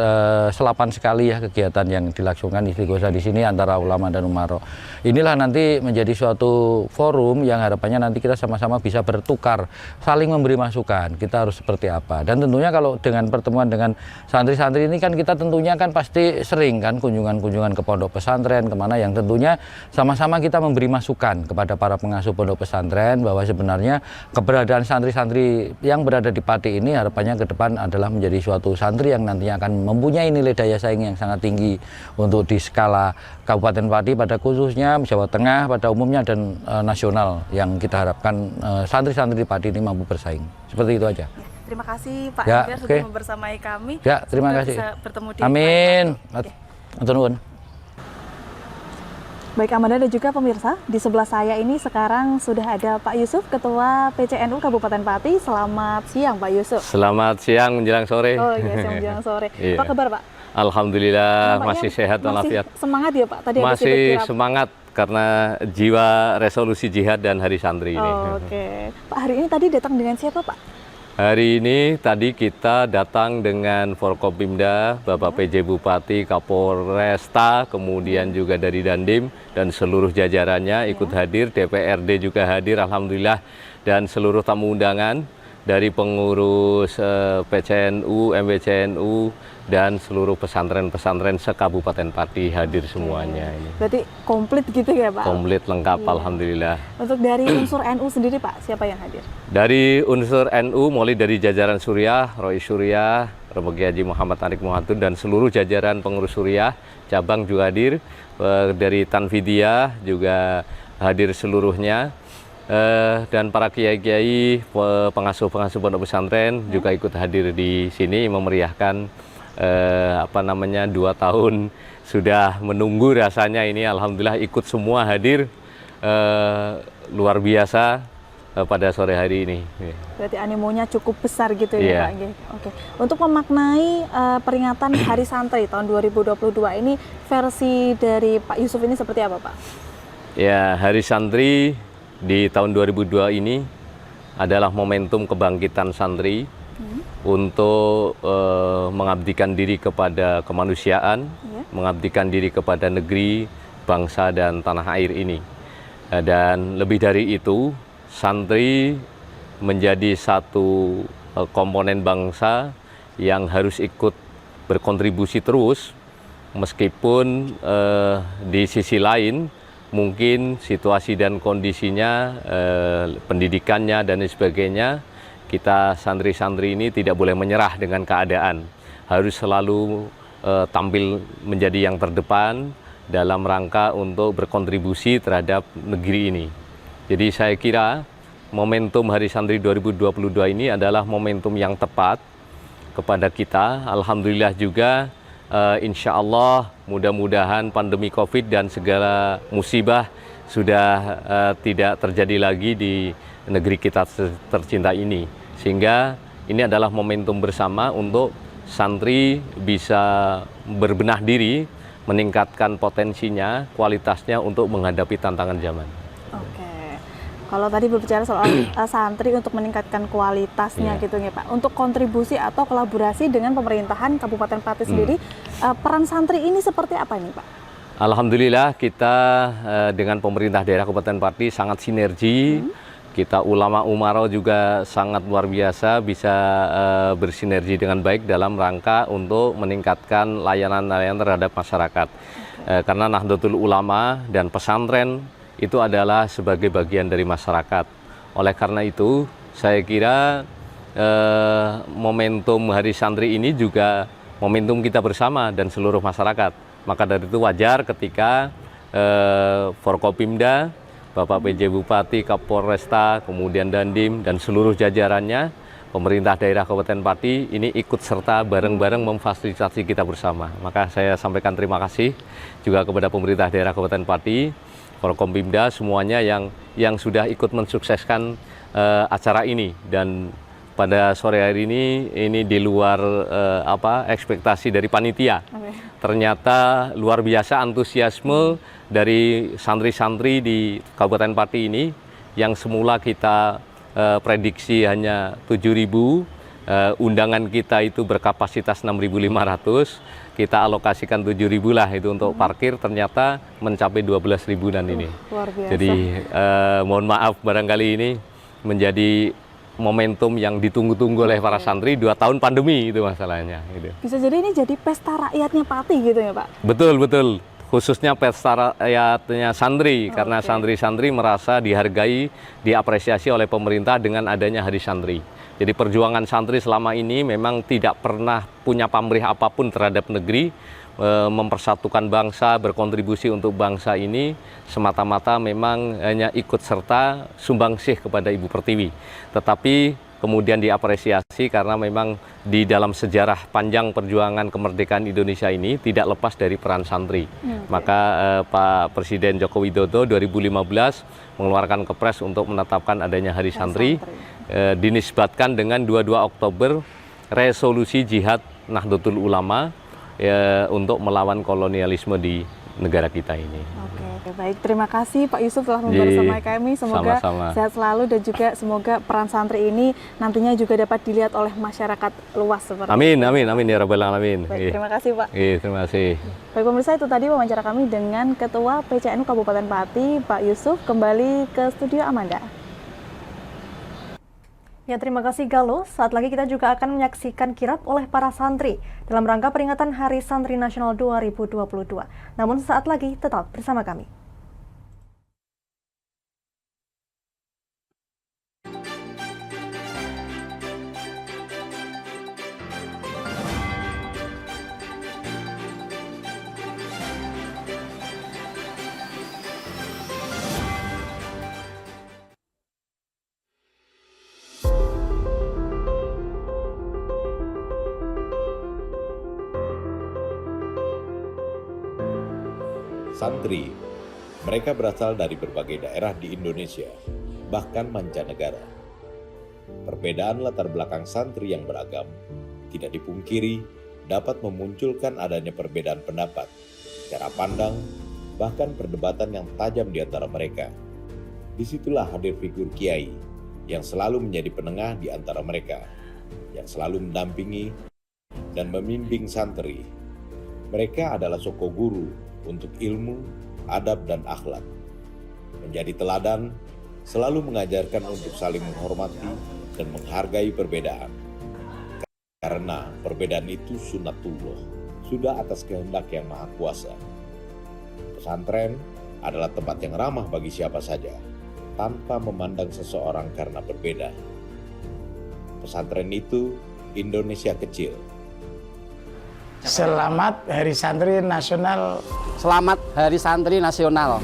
Speaker 16: selapan sekali ya kegiatan yang dilaksanakan istighosah di sini antara ulama dan umarok. Inilah nanti menjadi suatu forum yang harapannya nanti kita sama-sama bisa bertukar, saling memberi masukan. Kita harus seperti apa. Dan tentunya kalau dengan pertemuan dengan santri-santri ini kan kita tentunya kan pasti sering kan kunjungan-kunjungan ke pondok pesantren kemana yang tentunya sama-sama kita memberi masukan kepada para pengasuh pondok pesantren bahwa sebenarnya keberadaan santri-santri yang berada di Pati ini harapannya ke depan adalah menjadi suatu santri yang nantinya akan mempunyai nilai daya saing yang sangat tinggi untuk di skala Kabupaten Pati pada khususnya Jawa Tengah pada umumnya dan nasional yang kita harapkan santri-santri di Pati ini mampu bersaing. Seperti itu aja.
Speaker 2: Terima kasih Pak Haidar sudah membersamai kami.
Speaker 16: Ya, terima kasih.
Speaker 2: Bisa bertemu di
Speaker 16: Amin.
Speaker 2: Baik Amanda dan juga pemirsa, di sebelah saya ini sekarang sudah ada Pak Yusuf, Ketua PCNU Kabupaten Pati. Selamat siang Pak Yusuf.
Speaker 17: Selamat siang menjelang sore.
Speaker 2: Oh iya, siang menjelang sore. Apa kabar Pak?
Speaker 17: Alhamdulillah masih sehat walafiat.
Speaker 2: Semangat ya Pak? Tadi
Speaker 17: masih semangat karena jiwa resolusi jihad dan Hari Santri ini.
Speaker 2: Oke. Pak, hari ini tadi datang dengan siapa Pak?
Speaker 17: Hari ini tadi kita datang dengan Forkopimda, Bapak PJ Bupati, Kapolresta, kemudian juga dari Dandim dan seluruh jajarannya ikut hadir, DPRD juga hadir Alhamdulillah, dan seluruh tamu undangan dari pengurus PCNU, MBCNU, dan seluruh pesantren-pesantren se-Kabupaten Pati hadir semuanya. Ini.
Speaker 2: Berarti komplit gitu ya Pak?
Speaker 17: Komplit, lengkap, Alhamdulillah.
Speaker 2: Untuk dari unsur NU sendiri Pak, siapa yang hadir?
Speaker 17: Dari unsur NU, mulai dari jajaran Suriah, Roy Suriah, Robogi Haji Muhammad Arik Muhatun, dan seluruh jajaran pengurus Suriah, cabang juga hadir. Dari Tanfidiyah juga hadir seluruhnya. Dan para kiai-kiai, pengasuh-pengasuh pondok pesantren juga ikut hadir di sini memeriahkan 2 tahun sudah menunggu rasanya ini. Alhamdulillah ikut semua hadir, luar biasa pada sore hari ini.
Speaker 2: Berarti animonya cukup besar gitu ya Pak. Oke. Untuk memaknai peringatan Hari Santri tahun 2022 ini, versi dari Pak Yusuf ini seperti apa Pak?
Speaker 17: Ya, Hari Santri di tahun 2002 ini adalah momentum kebangkitan santri untuk mengabdikan diri kepada kemanusiaan, mengabdikan diri kepada negeri, bangsa, dan tanah air ini. Dan lebih dari itu, santri menjadi satu komponen bangsa yang harus ikut berkontribusi terus, meskipun di sisi lain mungkin situasi dan kondisinya, pendidikannya dan sebagainya, kita santri-santri ini tidak boleh menyerah dengan keadaan. Harus selalu tampil menjadi yang terdepan dalam rangka untuk berkontribusi terhadap negeri ini. Jadi saya kira momentum Hari Santri 2022 ini adalah momentum yang tepat kepada kita. Alhamdulillah juga insya Allah mudah-mudahan pandemi COVID dan segala musibah sudah tidak terjadi lagi di negeri kita tercinta ini. Sehingga ini adalah momentum bersama untuk santri bisa berbenah diri, meningkatkan potensinya, kualitasnya untuk menghadapi tantangan zaman.
Speaker 2: Oke, kalau tadi berbicara soal santri untuk meningkatkan kualitasnya gitu ya Pak, untuk kontribusi atau kolaborasi dengan pemerintahan Kabupaten Pati sendiri, peran santri ini seperti apa ini Pak?
Speaker 17: Alhamdulillah kita dengan pemerintah daerah Kabupaten Pati sangat sinergi. Kita ulama umaro juga sangat luar biasa bisa bersinergi dengan baik dalam rangka untuk meningkatkan layanan-layanan terhadap masyarakat. Karena Nahdlatul Ulama dan pesantren itu adalah sebagai bagian dari masyarakat. Oleh karena itu, saya kira momentum Hari Santri ini juga momentum kita bersama dan seluruh masyarakat. Maka dari itu wajar ketika Forkopimda, Bapak PJ Bupati, Kapolresta, kemudian Dandim, dan seluruh jajarannya, pemerintah daerah Kabupaten Pati ini ikut serta bareng-bareng memfasilitasi kita bersama. Maka saya sampaikan terima kasih juga kepada pemerintah daerah Kabupaten Pati, Forkompimda, semuanya yang sudah ikut mensukseskan acara ini. Dan pada sore hari ini di luar ekspektasi dari panitia. Ternyata luar biasa antusiasme dari santri-santri di Kabupaten Pati ini yang semula kita prediksi hanya 7.000, undangan kita itu berkapasitas 6.500, kita alokasikan 7.000 lah itu untuk parkir, ternyata mencapai 12.000-an ini.
Speaker 2: Luar biasa.
Speaker 17: Jadi mohon maaf barangkali ini menjadi momentum yang ditunggu-tunggu oleh para santri 2 tahun pandemi itu masalahnya. Gitu.
Speaker 2: Bisa jadi ini jadi pesta rakyatnya Pati gitu ya Pak?
Speaker 17: Betul, betul. Khususnya pesta rakyatnya santri, karena santri-santri merasa dihargai, diapresiasi oleh pemerintah dengan adanya Hari Santri. Jadi perjuangan santri selama ini memang tidak pernah punya pamrih apapun terhadap negeri, mempersatukan bangsa, berkontribusi untuk bangsa ini semata-mata memang hanya ikut serta sumbangsih kepada Ibu Pertiwi. Tetapi kemudian diapresiasi karena memang di dalam sejarah panjang perjuangan kemerdekaan Indonesia ini tidak lepas dari peran santri. Maka Pak Presiden Joko Widodo 2015 mengeluarkan kepres untuk menetapkan adanya Hari Santri, dinisbatkan dengan 22 Oktober resolusi jihad Nahdlatul Ulama untuk melawan kolonialisme di negara kita ini.
Speaker 2: Oke, baik. Terima kasih Pak Yusuf telah membersamai kami. Semoga sehat selalu dan juga semoga peran santri ini nantinya juga dapat dilihat oleh masyarakat luas seperti
Speaker 17: Amin, amin, amin ya Rabbal Alamin.
Speaker 2: Baik, terima kasih Pak.
Speaker 17: Terima kasih.
Speaker 2: Baik pemirsa, itu tadi wawancara kami dengan Ketua PCNU Kabupaten Pati, Pak Yusuf. Kembali ke studio Amanda.
Speaker 1: Ya, terima kasih Galuh. Saat lagi kita juga akan menyaksikan kirap oleh para santri dalam rangka peringatan Hari Santri Nasional 2022. Namun saat lagi tetap bersama kami.
Speaker 7: Santri, mereka berasal dari berbagai daerah di Indonesia, bahkan mancanegara. Perbedaan latar belakang santri yang beragam tidak dipungkiri dapat memunculkan adanya perbedaan pendapat, cara pandang, bahkan perdebatan yang tajam di antara mereka. Disitulah hadir figur kiai yang selalu menjadi penengah di antara mereka, yang selalu mendampingi dan membimbing santri. Mereka adalah soko guru untuk ilmu, adab, dan akhlak. Menjadi teladan, selalu mengajarkan untuk saling menghormati dan menghargai perbedaan. Karena perbedaan itu sunnatullah, sudah atas kehendak yang maha kuasa. Pesantren adalah tempat yang ramah bagi siapa saja, tanpa memandang seseorang karena berbeda. Pesantren itu Indonesia kecil.
Speaker 8: Selamat Hari Santri Nasional.
Speaker 3: Selamat Hari Santri Nasional.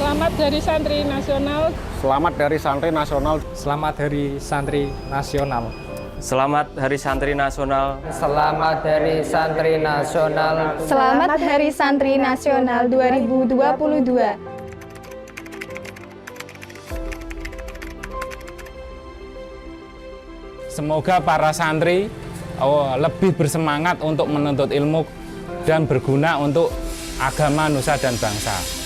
Speaker 9: Selamat Hari Santri Nasional.
Speaker 18: Selamat Hari Santri Nasional.
Speaker 13: Selamat Hari Santri Nasional.
Speaker 12: Selamat Hari Santri Nasional.
Speaker 13: Selamat Hari Santri Nasional.
Speaker 14: Selamat Hari Santri Nasional 2022.
Speaker 11: Semoga para santri lebih bersemangat untuk menuntut ilmu dan berguna untuk agama, nusa, dan bangsa.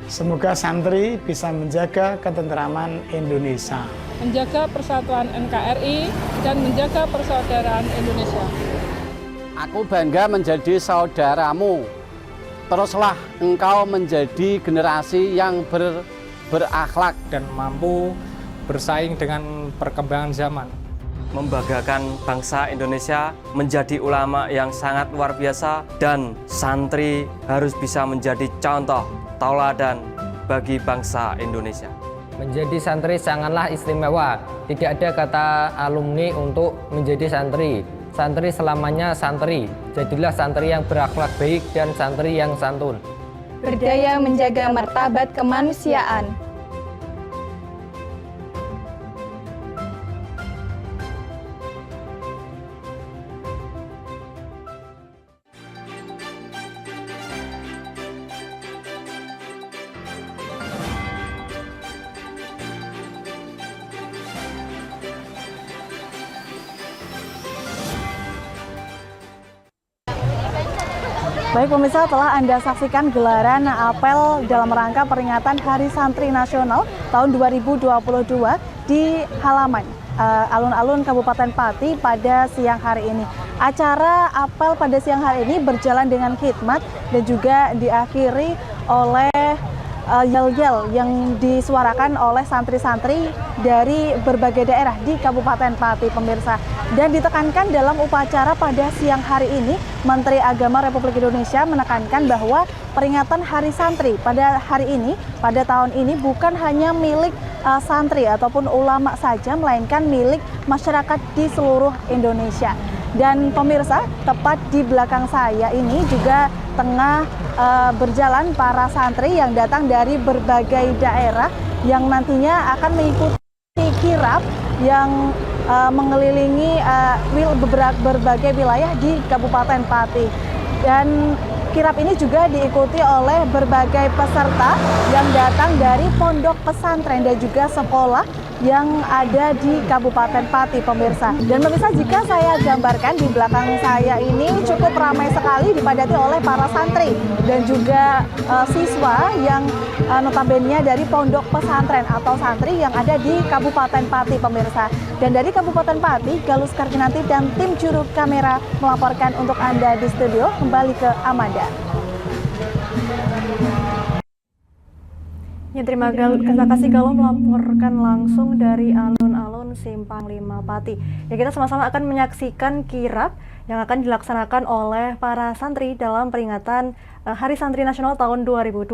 Speaker 8: Semoga santri bisa menjaga ketentraman Indonesia,
Speaker 9: Menjaga persatuan NKRI dan menjaga persaudaraan Indonesia.
Speaker 18: Aku bangga menjadi saudaramu. Teruslah engkau menjadi generasi yang berakhlak
Speaker 13: dan mampu bersaing dengan perkembangan zaman.
Speaker 12: Membanggakan bangsa Indonesia, menjadi ulama yang sangat luar biasa, dan santri harus bisa menjadi contoh tauladan bagi bangsa Indonesia.
Speaker 13: Menjadi santri sangatlah istimewa. Tidak ada kata alumni untuk menjadi santri. Santri selamanya santri. Jadilah santri yang berakhlak baik dan santri yang santun.
Speaker 14: Berdaya menjaga martabat kemanusiaan.
Speaker 2: Baik pemirsa, telah Anda saksikan gelaran apel dalam rangka peringatan Hari Santri Nasional tahun 2022 di halaman alun-alun Kabupaten Pati pada siang hari ini. Acara apel pada siang hari ini berjalan dengan khidmat dan juga diakhiri oleh yel-yel yang disuarakan oleh santri-santri dari berbagai daerah di Kabupaten Pati, pemirsa. Dan ditekankan dalam upacara pada siang hari ini, Menteri Agama Republik Indonesia menekankan bahwa peringatan Hari Santri pada hari ini, pada tahun ini bukan hanya milik santri ataupun ulama saja, melainkan milik masyarakat di seluruh Indonesia. Dan pemirsa, tepat di belakang saya ini juga tengah berjalan para santri yang datang dari berbagai daerah yang nantinya akan mengikuti kirap yang mengelilingi berbagai wilayah di Kabupaten Pati. Dan kirap ini juga diikuti oleh berbagai peserta yang datang dari pondok pesantren dan juga sekolah yang ada di Kabupaten Pati, pemirsa. Dan pemirsa, jika saya gambarkan di belakang saya ini cukup ramai sekali, dipadati oleh para santri dan juga siswa yang notabene dari pondok pesantren atau santri yang ada di Kabupaten Pati, pemirsa. Dan dari Kabupaten Pati, Galus Karkinanti dan tim juru kamera melaporkan untuk Anda di studio. Kembali ke Amanda.
Speaker 1: Ya, terima kasih Galuh melaporkan langsung dari alun-alun Simpang 5 Pati. Ya, kita sama-sama akan menyaksikan kirap yang akan dilaksanakan oleh para santri dalam peringatan Hari Santri Nasional tahun 2022.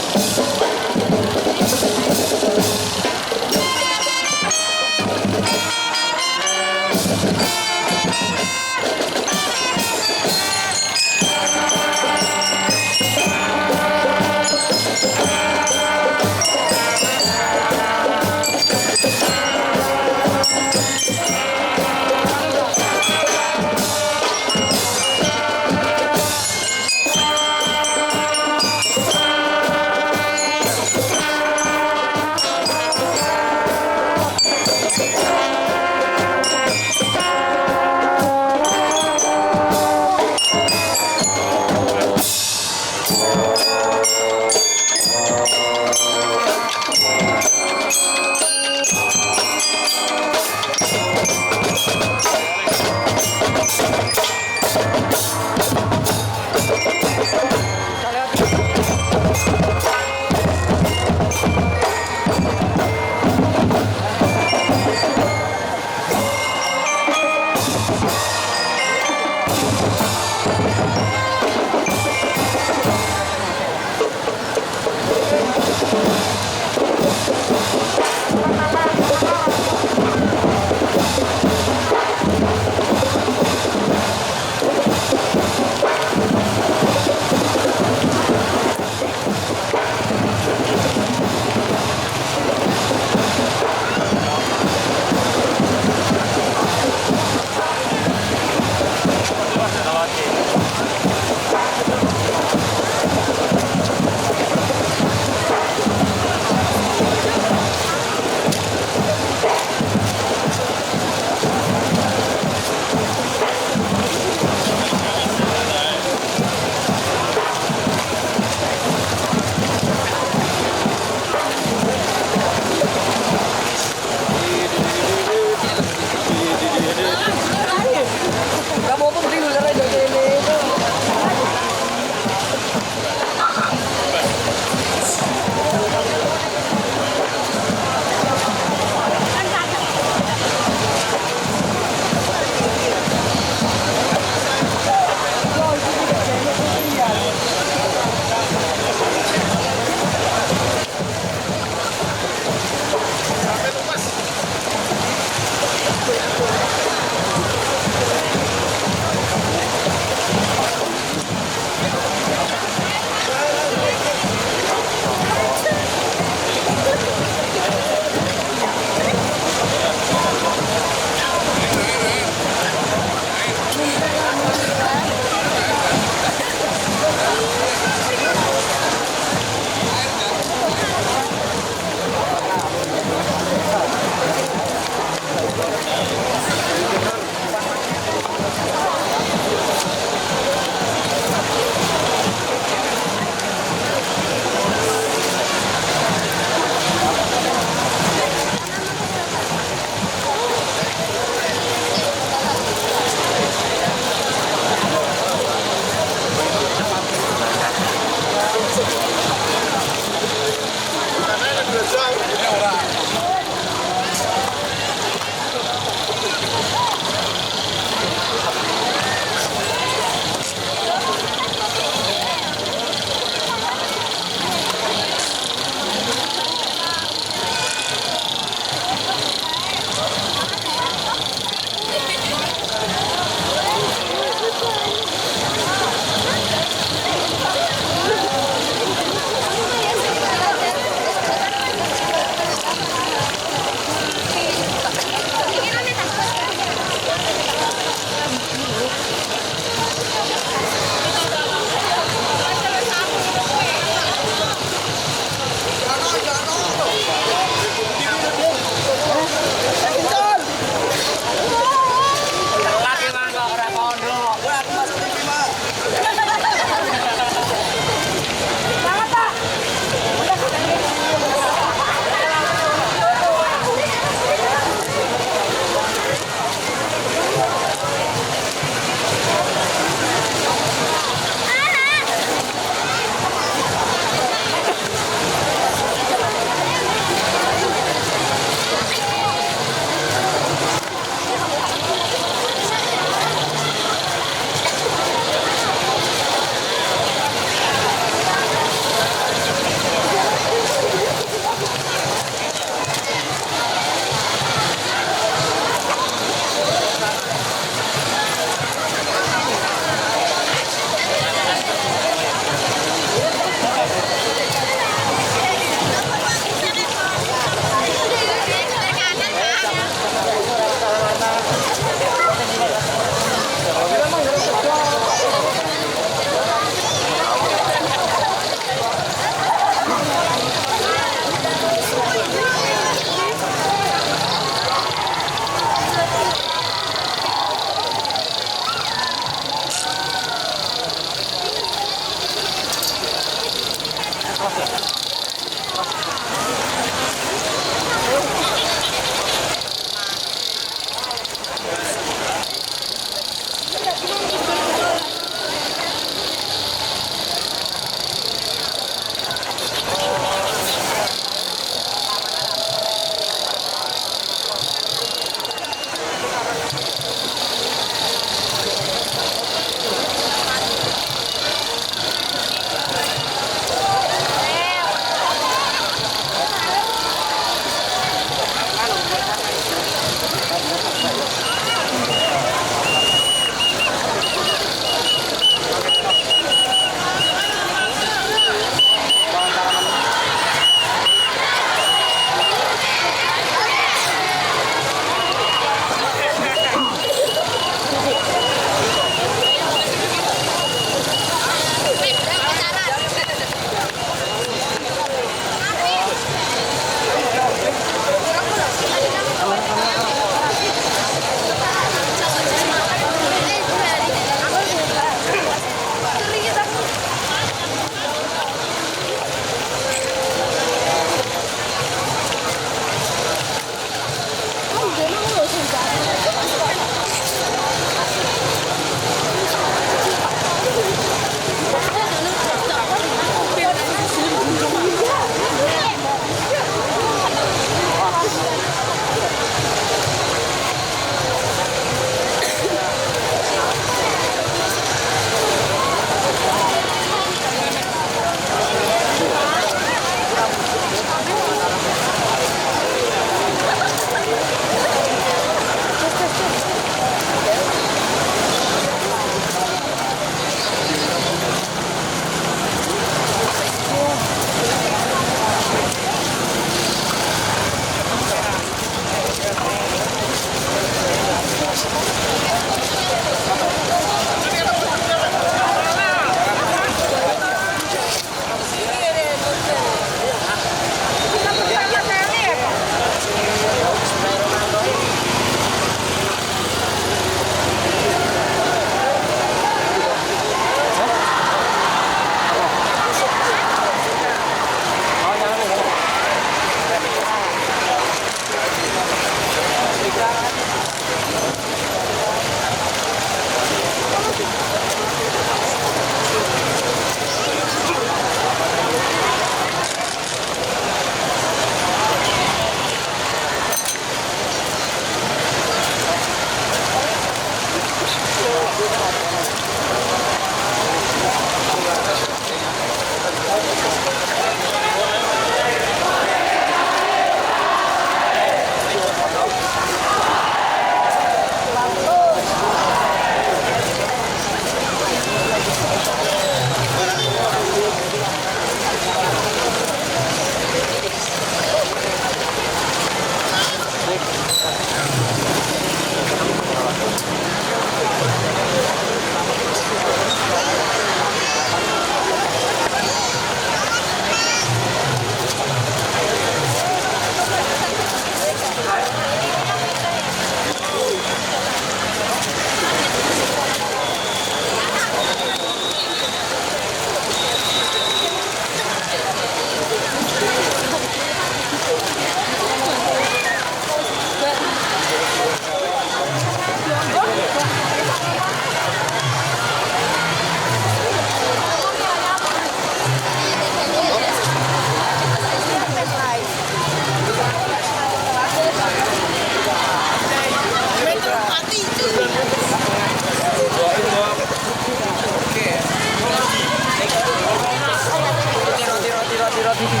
Speaker 3: roti dulu.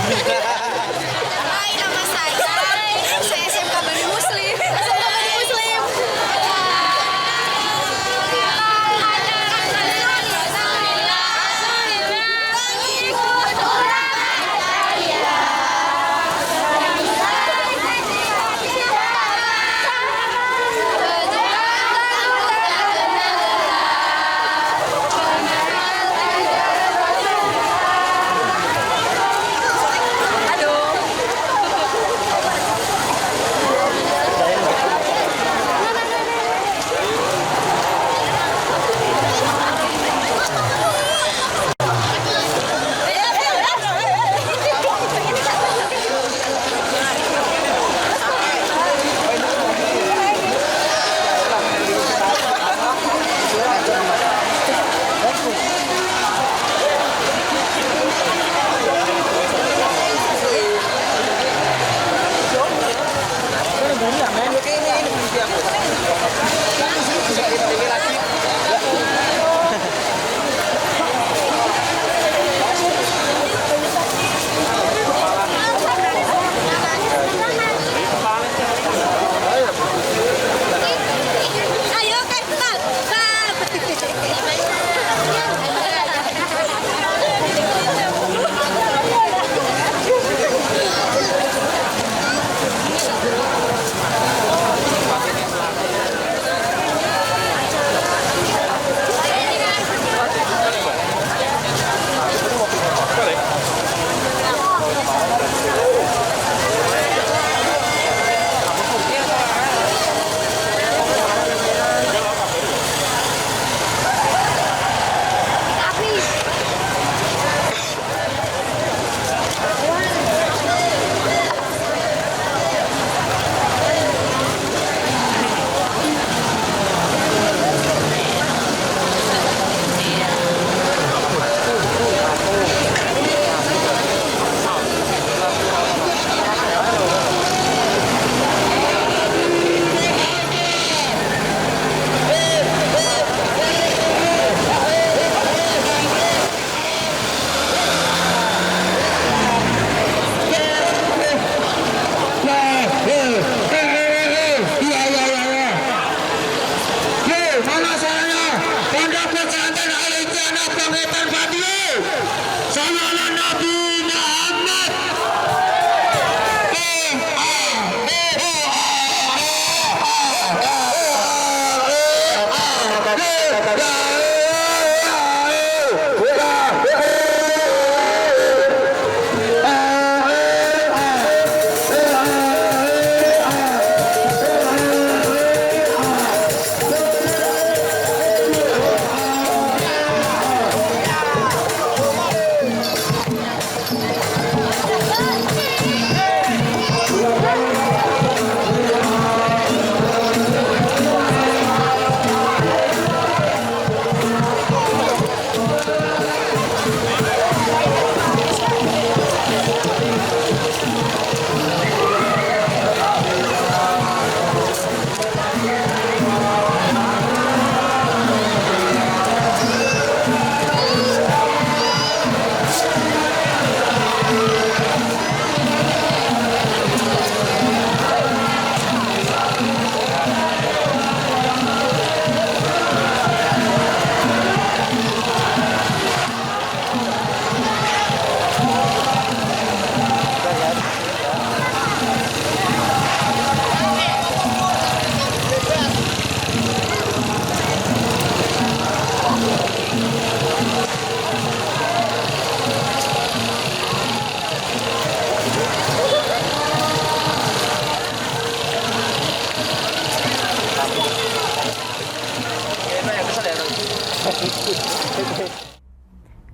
Speaker 19: Hai, nama saya SMK Bani Muslim. SMK Bani Muslim.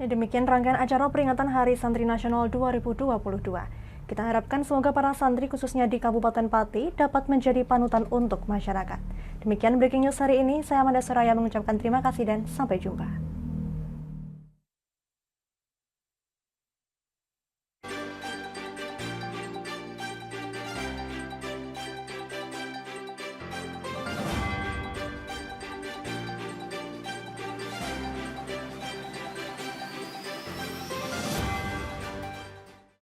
Speaker 1: Demikian rangkaian acara peringatan Hari Santri Nasional 2022. Kita harapkan semoga para santri khususnya di Kabupaten Pati dapat menjadi panutan untuk masyarakat. Demikian Breaking News hari ini, saya Amanda Soraya mengucapkan terima kasih dan sampai jumpa.